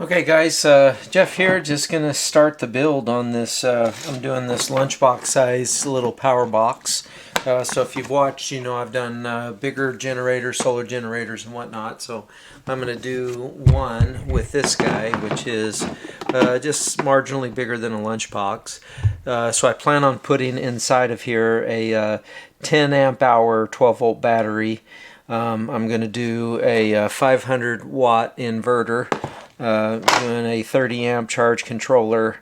Okay guys, Jeff here, just going to start the build on this. I'm doing this lunchbox size little power box. So if you've watched, you know I've done bigger generators, solar generators and whatnot. So I'm going to do one with this guy, which is just marginally bigger than a lunchbox. So I plan on putting inside of here a 10 amp hour 12 volt battery. I'm going to do a 500 watt inverter. Doing a 30 amp charge controller,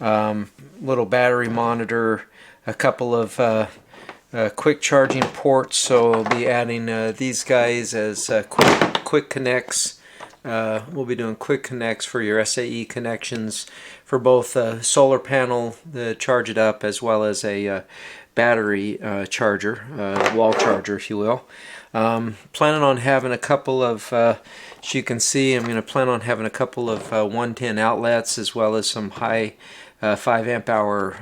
little battery monitor, a couple of quick charging ports, so I'll be adding these guys as quick connects. We'll be doing quick connects for your SAE connections for both solar panel to charge it up as well as a battery charger, wall charger if you will. Planning on having a couple of, as you can see, I'm going to plan on having a couple of 110 outlets as well as some high 5 amp hour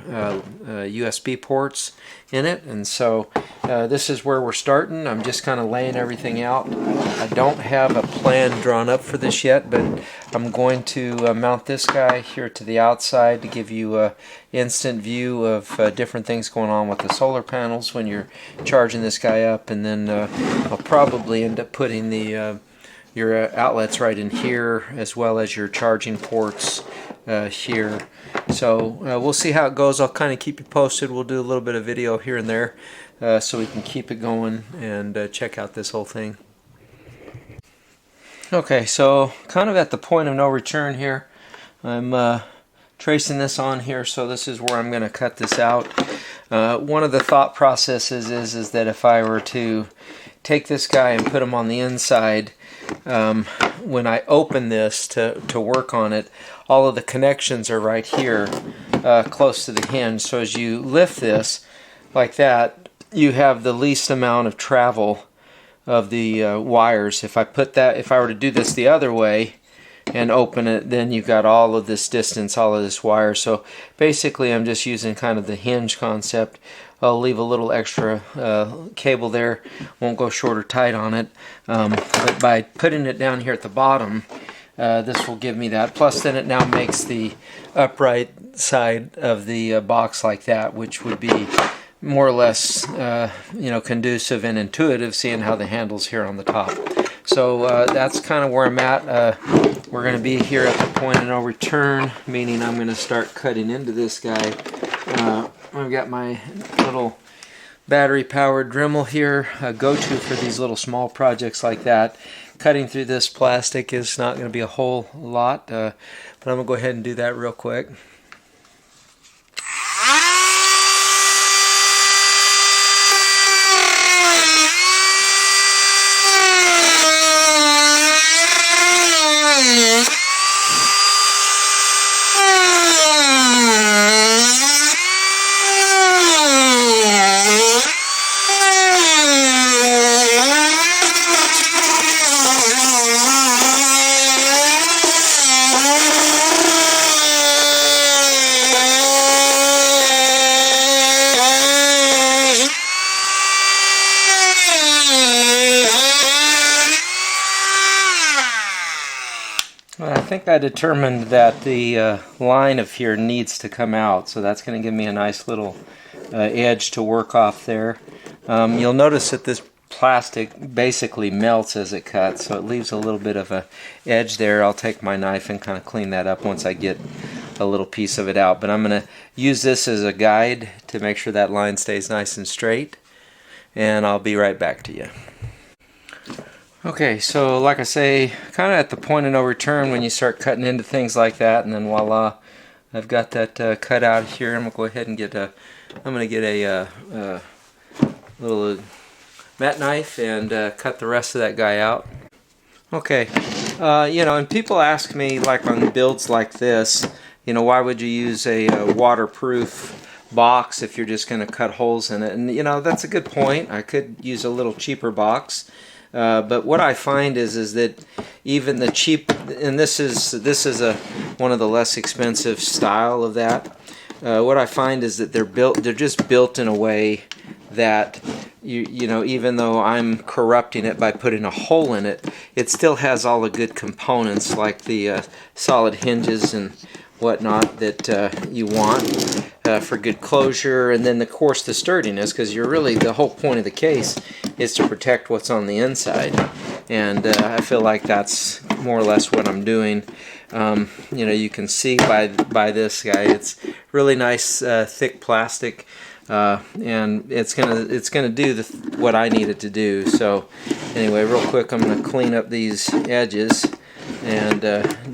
USB ports in it. And so this is where we're starting. I'm just kind of laying everything out. I don't have a plan drawn up for this yet, but I'm going to mount this guy here to the outside to give you an instant view of different things going on with the solar panels when you're charging this guy up. And then I'll probably end up putting the your outlets right in here as well as your charging ports here. So we'll see how it goes. I'll kind of keep you posted. We'll do a little bit of video here and there so we can keep it going and check out this whole thing. Okay, so kind of at the point of no return here. I'm tracing this on here, so this is where I'm going to cut this out. One of the thought processes is that if I were to take this guy and put him on the inside, when I open this to work on it, all of the connections are right here close to the hinge. So as you lift this like that, you have the least amount of travel of the wires. If I were to do this the other way and open it, then you've got all of this distance, all of this wire. So basically I'm just using kind of the hinge concept. I'll leave a little extra cable there, won't go short or tight on it, but by putting it down here at the bottom, this will give me that. Plus then it now makes the upright side of the box like that, which would be more or less conducive and intuitive, seeing how the handle's here on the top. So that's kind of where I'm at. We're going to be here at the point of no return, meaning I'm going to start cutting into this guy. I've got my little battery powered Dremel here, a go-to for these little small projects like that. Cutting through this plastic is not going to be a whole lot, but I'm going to go ahead and do that real quick. I think I determined that the line of here needs to come out, so that's going to give me a nice little edge to work off there. You'll notice that this plastic basically melts as it cuts, so it leaves a little bit of a edge there. I'll take my knife and kind of clean that up once I get a little piece of it out, but I'm going to use this as a guide to make sure that line stays nice and straight, and I'll be right back to you. Okay, so like I say, kind of at the point of no return when you start cutting into things like that, and then voila, I've got that cut out here. I'm gonna go ahead and get a little mat knife and cut the rest of that guy out. Okay, and people ask me, like on builds like this, why would you use a waterproof box if you're just going to cut holes in it? And that's a good point. I could use a little cheaper box. But what I find is that even the cheap, and this is one of the less expensive style of that. What I find is that they're just built in a way that you know, even though I'm corrupting it by putting a hole in it, it still has all the good components like the solid hinges and whatnot that you want for good closure, and then of course the sturdiness, because you're really, the whole point of the case is to protect what's on the inside, and I feel like that's more or less what I'm doing. You know, you can see by this guy, it's really nice thick plastic. And it's gonna do what I need it to do. So anyway, real quick, I'm gonna clean up these edges and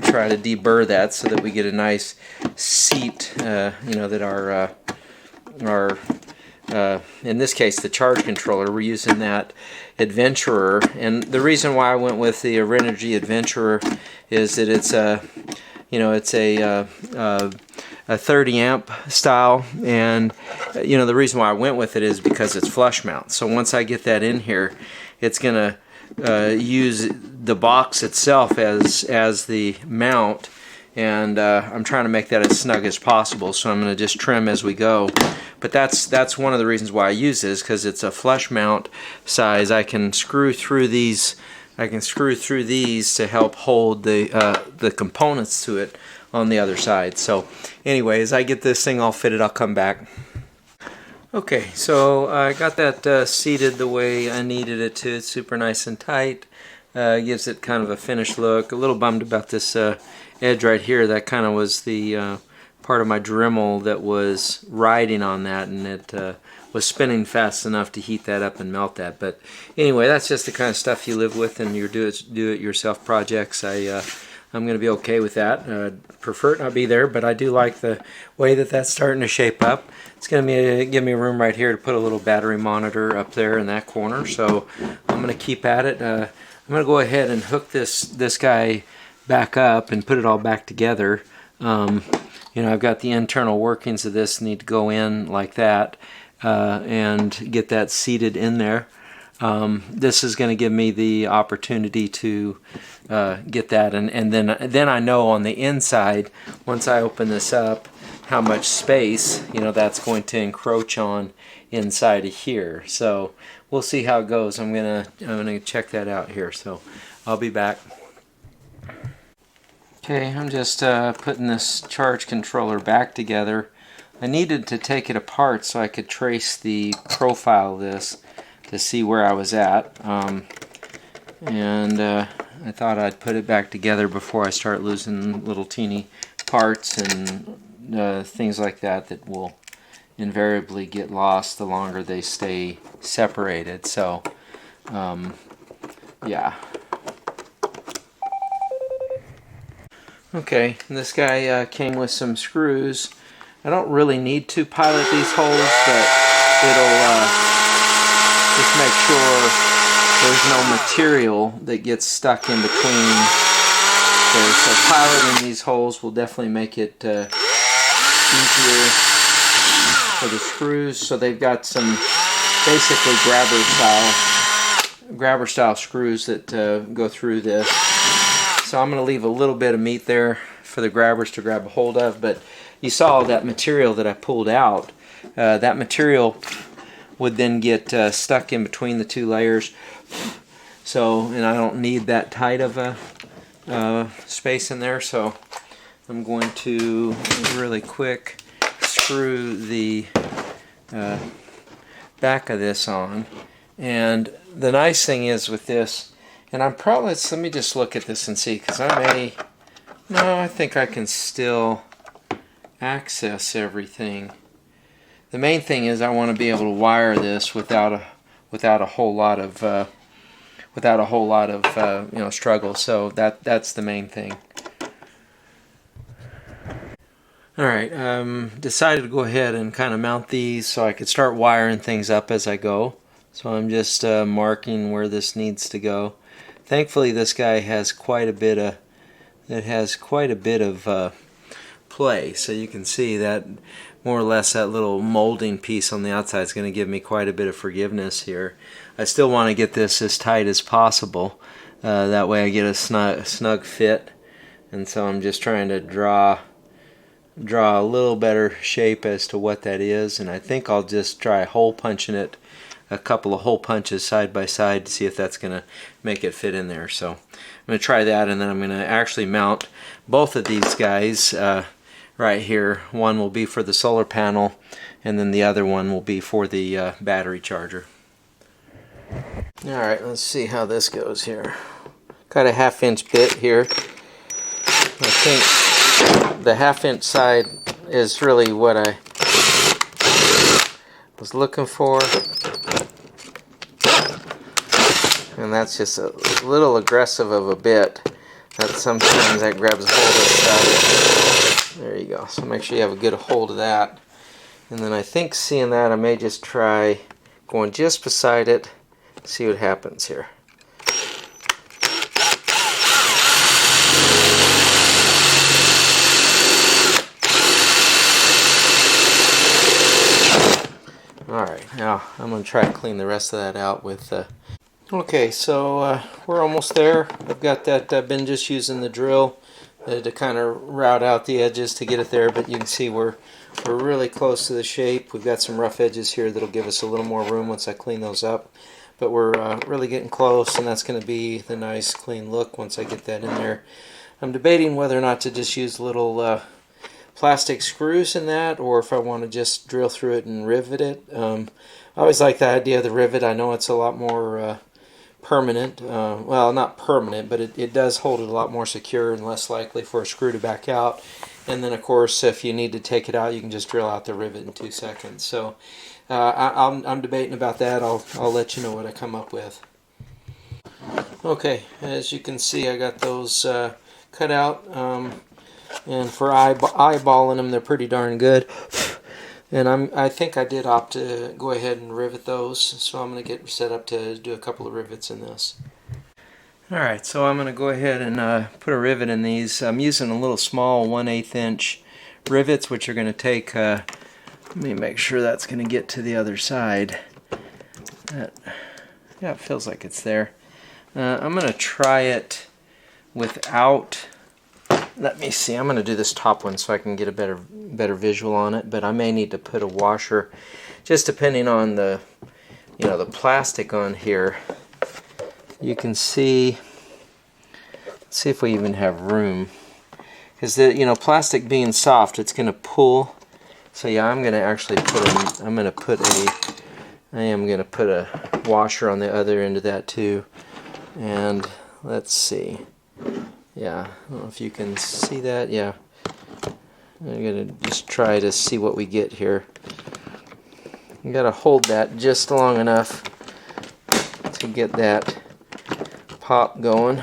try to deburr that so that we get a nice seat. You know, that our in this case the charge controller, we're using that Adventurer, and the reason why I went with the Renewable Adventurer is that it's a, you know, it's a 30 amp style, and you know, the reason why I went with it is because it's flush mount. So once I get that in here, it's gonna use the box itself as the mount, and I'm trying to make that as snug as possible, so I'm gonna just trim as we go. But that's one of the reasons why I use this, because it's a flush mount size. I can screw through these to help hold the components to it on the other side. So anyway, as I get this thing all fitted, I'll come back. Okay, so I got that seated the way I needed it to. It's super nice and tight. Gives it kind of a finished look. A little bummed about this edge right here. That kind of was the part of my Dremel that was riding on that, and it was spinning fast enough to heat that up and melt that. But anyway, that's just the kind of stuff you live with in your do-it-yourself projects. I'm going to be okay with that. Prefer it not be there, but I do like the way that that's starting to shape up. It's going to give me room right here to put a little battery monitor up there in that corner. So I'm going to keep at it. I'm going to go ahead and hook this guy back up and put it all back together. You know, I've got the internal workings of this need to go in like that and get that seated in there. This is going to give me the opportunity to get that, and then I know on the inside, once I open this up, how much space, you know, that's going to encroach on inside of here. So we'll see how it goes. I'm gonna check that out here. So I'll be back. Okay, I'm just putting this charge controller back together. I needed to take it apart so I could trace the profile of this to see where I was at, and I thought I'd put it back together before I start losing little teeny parts and things like that will invariably get lost the longer they stay separated. So yeah. Okay, this guy came with some screws. I don't really need to pilot these holes, but it'll just make sure there's no material that gets stuck in between there. So piloting these holes will definitely make it easier for the screws. So they've got some basically grabber style screws that go through this. So I'm going to leave a little bit of meat there for the grabbers to grab a hold of, but you saw that material that I pulled out. That material would then get stuck in between the two layers. So, and I don't need that tight of a space in there, so I'm going to really quick screw the back of this on. And the nice thing is with this, and I'm probably, let me just look at this and see, because I think I can still access everything. The main thing is I want to be able to wire this without a whole lot of you know, struggle. So that's the main thing. All right, decided to go ahead and kind of mount these so I could start wiring things up as I go. So I'm just marking where this needs to go. Thankfully, this guy has quite a bit of play, so you can see that more or less that little molding piece on the outside is going to give me quite a bit of forgiveness here. I still want to get this as tight as possible. That way I get a snug fit, and so I'm just trying to draw a little better shape as to what that is, and I think I'll just try hole punching it a couple of hole punches side by side to see if that's going to make it fit in there. So I'm going to try that, and then I'm going to actually mount both of these guys right here. One will be for the solar panel, and then the other one will be for the battery charger. Alright, let's see how this goes here. Got a 1/2 inch bit here. I think the 1/2 inch side is really what I was looking for. And that's just a little aggressive of a bit. That sometimes that grabs a hold of stuff. There you go. So make sure you have a good hold of that. And then I think seeing that, I may just try going just beside it, see what happens here. Alright, now I'm going to try to clean the rest of that out with okay, so we're almost there. I've got that, I've been just using the drill to kind of route out the edges to get it there, but you can see we're really close to the shape. We've got some rough edges here that'll give us a little more room once I clean those up, but we're really getting close, and that's going to be the nice clean look once I get that in there. I'm debating whether or not to just use little plastic screws in that, or if I want to just drill through it and rivet it. I always like the idea of the rivet. I know it's a lot more permanent. Well, not permanent, but it does hold it a lot more secure and less likely for a screw to back out. And then, of course, if you need to take it out, you can just drill out the rivet in 2 seconds. So I'm debating about that. I'll let you know what I come up with. Okay, as you can see, I got those cut out. And for eyeballing them, they're pretty darn good. And I think I did opt to go ahead and rivet those, so I'm going to get set up to do a couple of rivets in this. Alright, so I'm going to go ahead and put a rivet in these. I'm using a little small 1/8 inch rivets, which are going to take, let me make sure that's going to get to the other side. Yeah, it feels like it's there. I'm going to try it without... Let me see, I'm going to do this top one so I can get a better visual on it, but I may need to put a washer, just depending on the, the plastic on here. You can see, let's see if we even have room, because the, plastic being soft, it's going to pull. So yeah, I'm going to actually I am going to put a washer on the other end of that too. And let's see. Yeah, I don't know if you can see that. Yeah, I'm going to just try to see what we get here. You got to hold that just long enough to get that pop going.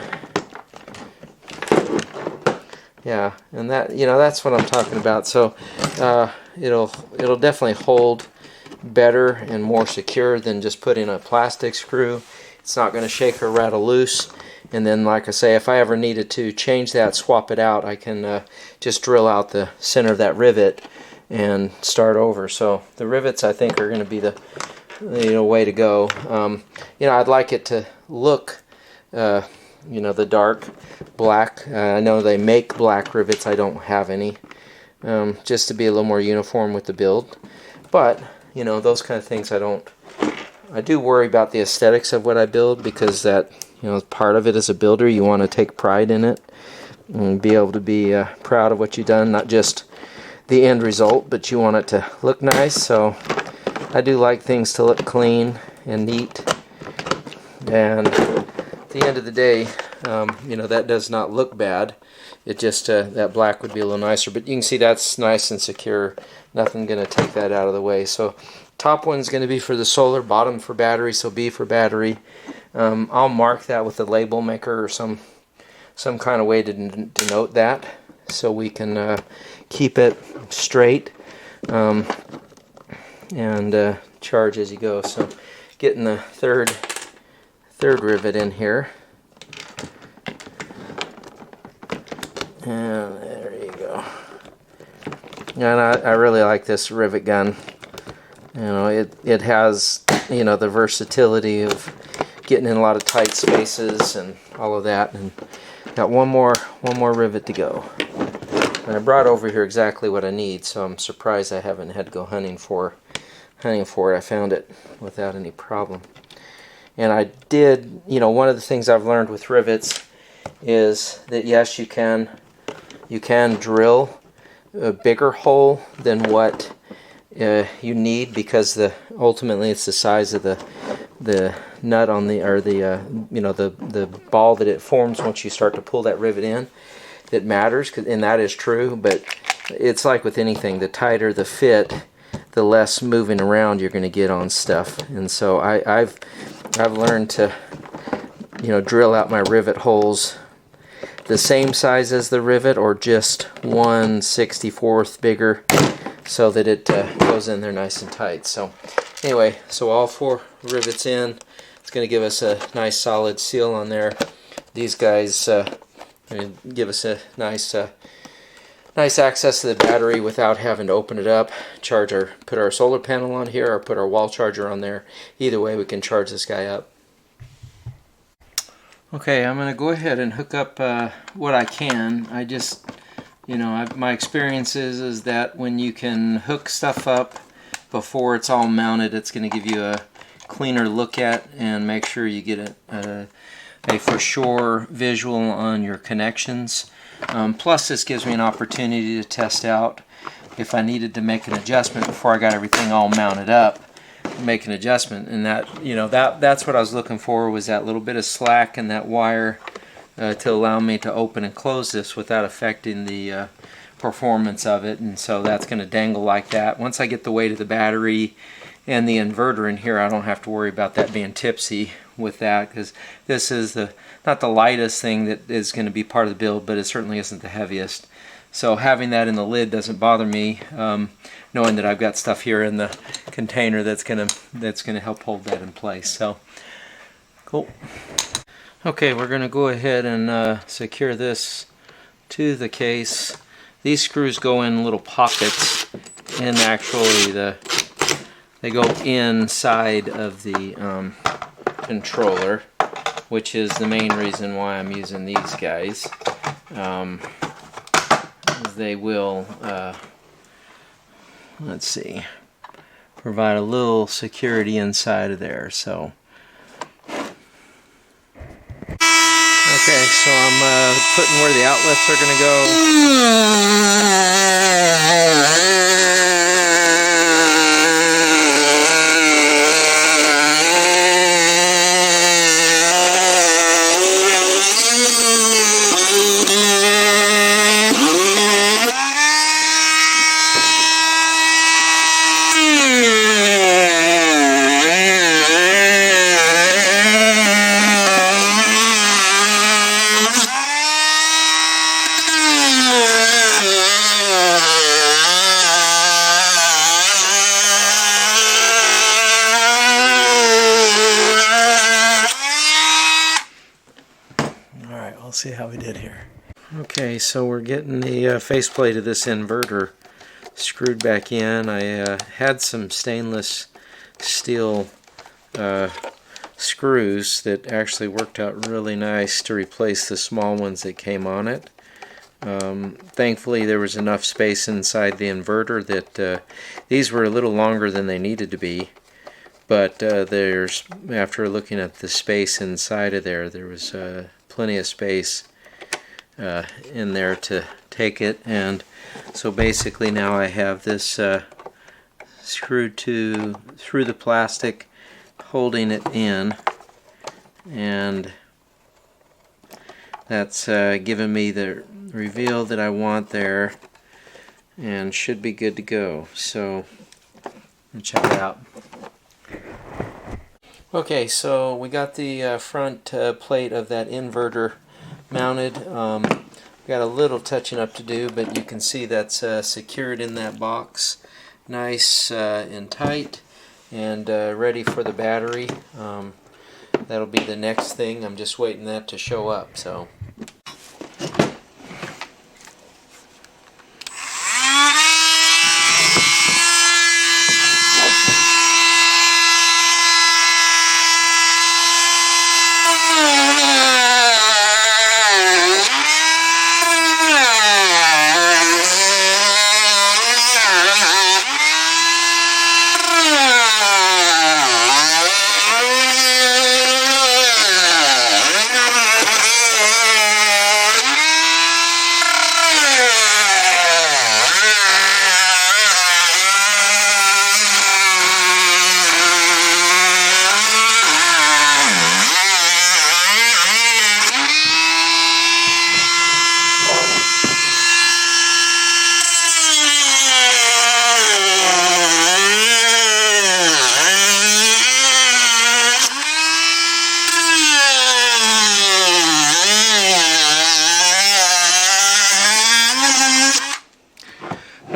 Yeah, and that, that's what I'm talking about. So it'll definitely hold better and more secure than just putting a plastic screw. It's not going to shake or rattle loose. And then, like I say, if I ever needed to change that, swap it out, I can just drill out the center of that rivet and start over. So the rivets, I think, are going to be the way to go. I'd like it to look, the dark black. I know they make black rivets. I don't have any, just to be a little more uniform with the build. But those kind of things I do worry about the aesthetics of what I build, because that. Part of it as a builder, you want to take pride in it and be able to be proud of what you've done, not just the end result, but you want it to look nice. So I do like things to look clean and neat. And at the end of the day, that does not look bad. It just, that black would be a little nicer. But you can see that's nice and secure. Nothing going to take that out of the way. So top one's going to be for the solar, bottom for battery, so B for battery. I'll mark that with a label maker or some kind of way to denote that, so we can keep it straight and charge as you go. So getting the third rivet in here, and there you go. And I really like this rivet gun. It has the versatility of getting in a lot of tight spaces and all of that. And got one more rivet to go. And I brought over here exactly what I need, so I'm surprised I haven't had to go hunting for hunting for it, I found it without any problem. And I did, you know, one of the things I've learned with rivets is that yes, you can drill a bigger hole than what you need, because ultimately it's the size of the nut on the, or the you know, the ball that it forms once you start to pull that rivet in that matters, and that is true. But it's like with anything, the tighter the fit, the less moving around you're going to get on stuff. And so I've learned to, you know, drill out my rivet holes the same size as the rivet, or just 1/64 bigger, so that it goes in there nice and tight. So anyway, so all 4 rivets in. It's going to give us a nice solid seal on there. These guys give us a nice access to the battery without having to open it up, put our solar panel on here, or put our wall charger on there. Either way, we can charge this guy up. Okay, I'm going to go ahead and hook up what I can. I just, you know, my experience is that when you can hook stuff up before it's all mounted, it's going to give you a cleaner look at and make sure you get a for sure visual on your connections. Plus, this gives me an opportunity to test out if I needed to make an adjustment before I got everything all mounted up. Make an adjustment, and that, you know, that's what I was looking for, was that little bit of slack in that wire to allow me to open and close this without affecting the performance of it. And so that's going to dangle like that. Once I get the weight of the battery and the inverter in here, I don't have to worry about that being tipsy with that, because this is not the lightest thing that is going to be part of the build, but it certainly isn't the heaviest. So having that in the lid doesn't bother me, knowing that I've got stuff here in the container that's gonna help hold that in place. So cool. Okay, we're gonna go ahead and secure this to the case. These screws go in little pockets, and actually they go inside of the controller, which is the main reason why I'm using these guys. They will, let's see, provide a little security inside of there. So, okay, so I'm putting where the outlets are going to go. See how we did here. Okay, so we're getting the faceplate of this inverter screwed back in. I had some stainless steel screws that actually worked out really nice to replace the small ones that came on it. Thankfully there was enough space inside the inverter that these were a little longer than they needed to be, but after looking at the space inside of there was plenty of space in there to take it. And so basically now I have this screwed through the plastic, holding it in, and that's given me the reveal that I want there, and should be good to go. So check it out. Okay, so we got the front plate of that inverter mounted. Got a little touching up to do, but you can see that's secured in that box, nice and tight, and ready for the battery. That'll be the next thing. I'm just waiting that to show up. So.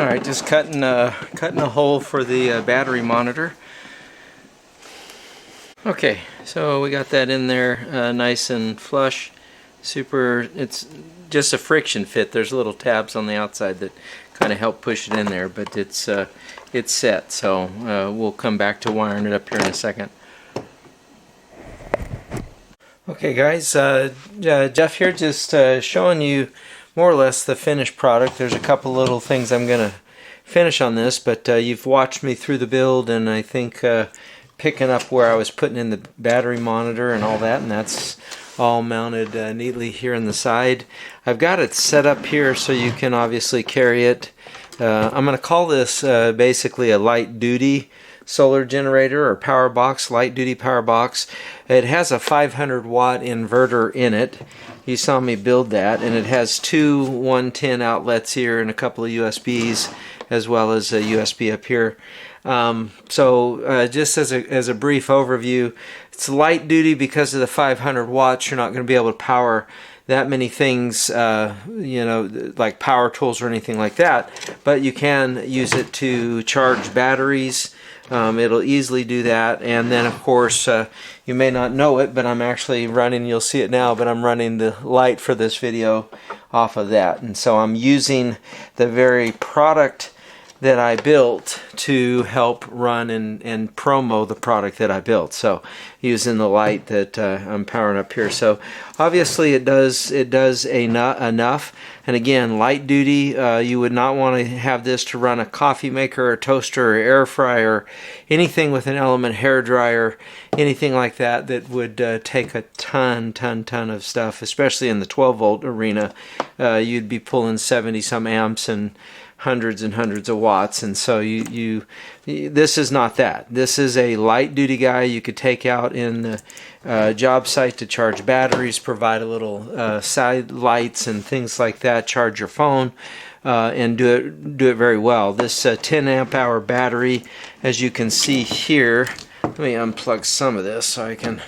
Alright, just cutting a hole for the battery monitor. Okay, so we got that in there nice and flush. Super, it's just a friction fit. There's little tabs on the outside that kind of help push it in there, but it's set, so we'll come back to wiring it up here in a second. Okay guys, Jeff here, just showing you more or less the finished product. There's a couple little things I'm going to finish on this, but you've watched me through the build, and I think picking up where I was putting in the battery monitor and all that, and that's all mounted neatly here on the side. I've got it set up here so you can obviously carry it. I'm going to call this basically a light duty solar generator or power box, light duty power box. It has a 500 watt inverter in it. You saw me build that, and it has two 110 outlets here and a couple of USBs, as well as a USB up here. Just as a brief overview, it's light duty because of the 500 watts. You're not going to be able to power that many things, you know, like power tools or anything like that, but you can use it to charge batteries. It'll easily do that. And then of course you may not know it, but I'm actually running, you'll see it now, but I'm running the light for this video off of that. And so I'm using the very product that I built to help run and promo the product that I built. So using the light that I'm powering up here. So obviously it does enough. And again, light duty, you would not want to have this to run a coffee maker or toaster or air fryer, anything with an element hair dryer, anything like that that would take a ton of stuff, especially in the 12 volt arena. You'd be pulling 70 some amps and hundreds and hundreds of watts, and so this is not that. This is a light duty guy you could take out in the job site to charge batteries, provide a little side lights and things like that, charge your phone, and do it very well. This 10 amp hour battery, as you can see here, let me unplug some of this so I can,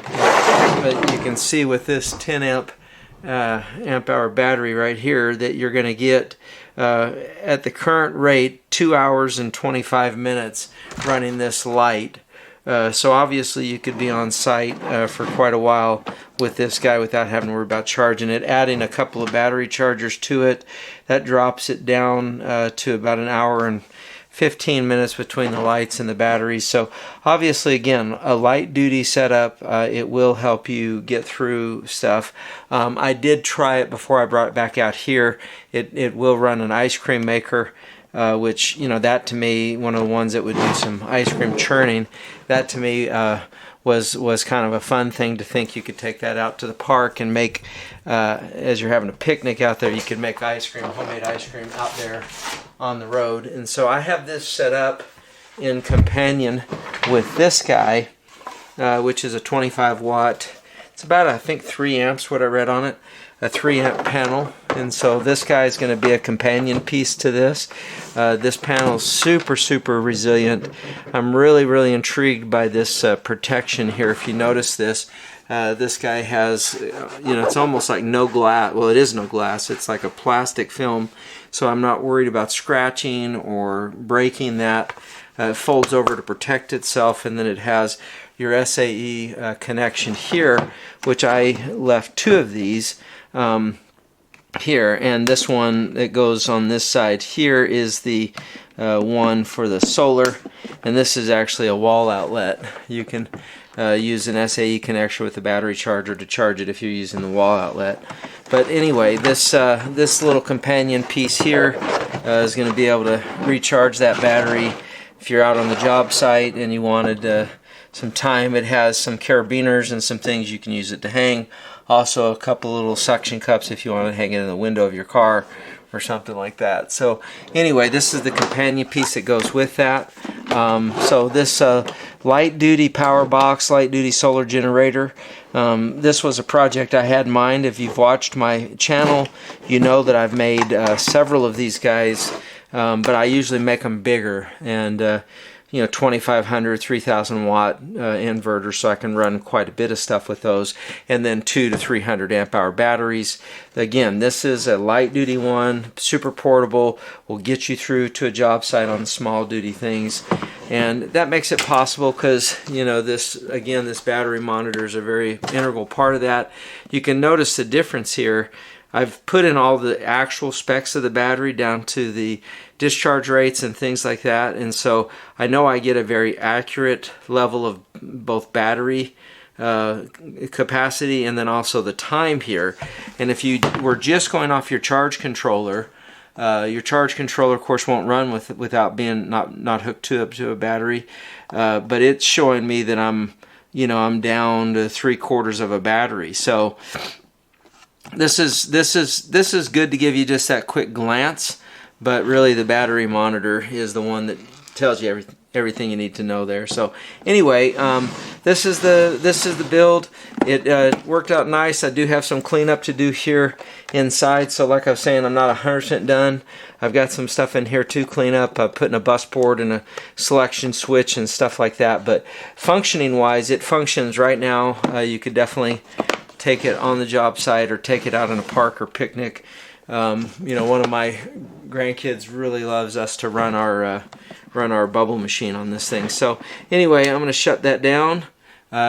but you can see with this 10 amp hour battery right here that you're going to get at the current rate 2 hours and 25 minutes running this light. So obviously you could be on site for quite a while with this guy without having to worry about charging it. Adding a couple of battery chargers to it, that drops it down to about an hour and 15 minutes between the lights and the batteries. So obviously, again, a light duty setup, it will help you get through stuff. I did try it before I brought it back out here. It will run an ice cream maker, which, you know, that to me, one of the ones that would do some ice cream churning, that to me was kind of a fun thing to think you could take that out to the park and make, as you're having a picnic out there, you could make ice cream, homemade ice cream out there on the road. And so I have this set up in companion with this guy, which is a 25 watt. It's about, I think, 3 amps, what I read on it, a 3 amp panel. And so this guy is going to be a companion piece to this. This panel is super resilient. I'm really intrigued by this protection here. If you notice this, this guy has, you know, it's almost like no glass. Well, it is no glass. It's like a plastic film. So I'm not worried about scratching or breaking that. It folds over to protect itself, and then it has your SAE connection here, which I left 2 of these here, and this one that goes on this side here is the one for the solar, and this is actually a wall outlet. You can use an SAE connection with the battery charger to charge it if you're using the wall outlet. But anyway, this little companion piece here is going to be able to recharge that battery if you're out on the job site and you wanted some time. It has some carabiners and some things you can use it to hang. Also a couple little suction cups if you want to hang it in the window of your car or something like that. So anyway, this is the companion piece that goes with that. So this light duty power box, light duty solar generator, this was a project I had in mind. If you've watched my channel, you know that I've made several of these guys, but I usually make them bigger. And 2500, 3000 watt inverters, so I can run quite a bit of stuff with those, and then 200 to 300 amp hour batteries. Again, this is a light duty one, super portable, will get you through to a job site on small duty things, and that makes it possible because this battery monitor is a very integral part of that. You can notice the difference here. I've put in all the actual specs of the battery down to the discharge rates and things like that, and so I know I get a very accurate level of both battery capacity and then also the time here. And if you were just going off your charge controller, of course won't run without being not hooked up to a battery, but it's showing me that I'm down to 3/4 of a battery. So this is good to give you just that quick glance, but really the battery monitor is the one that tells you everything you need to know there. So anyway, this is the build. It worked out nice. I do have some cleanup to do here inside, so like I was saying, I'm not 100% done. I've got some stuff in here to clean up. I'm putting a bus board and a selection switch and stuff like that, but functioning wise, it functions right now. You could definitely take it on the job site or take it out in a park or picnic. One of my grandkids really loves us to run our bubble machine on this thing. So anyway, I'm going to shut that down,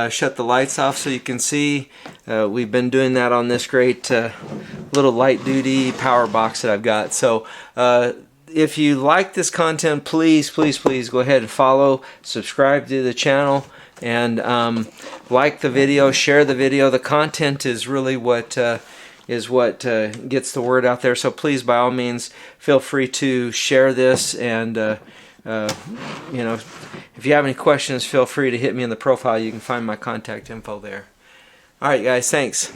shut the lights off so you can see. We've been doing that on this great little light duty power box that I've got. So if you like this content, please go ahead and follow, subscribe to the channel, and like the video, share the video. The content is really what gets the word out there. So please, by all means, feel free to share this. And if you have any questions, feel free to hit me in the profile. You can find my contact info there. All right, guys. Thanks.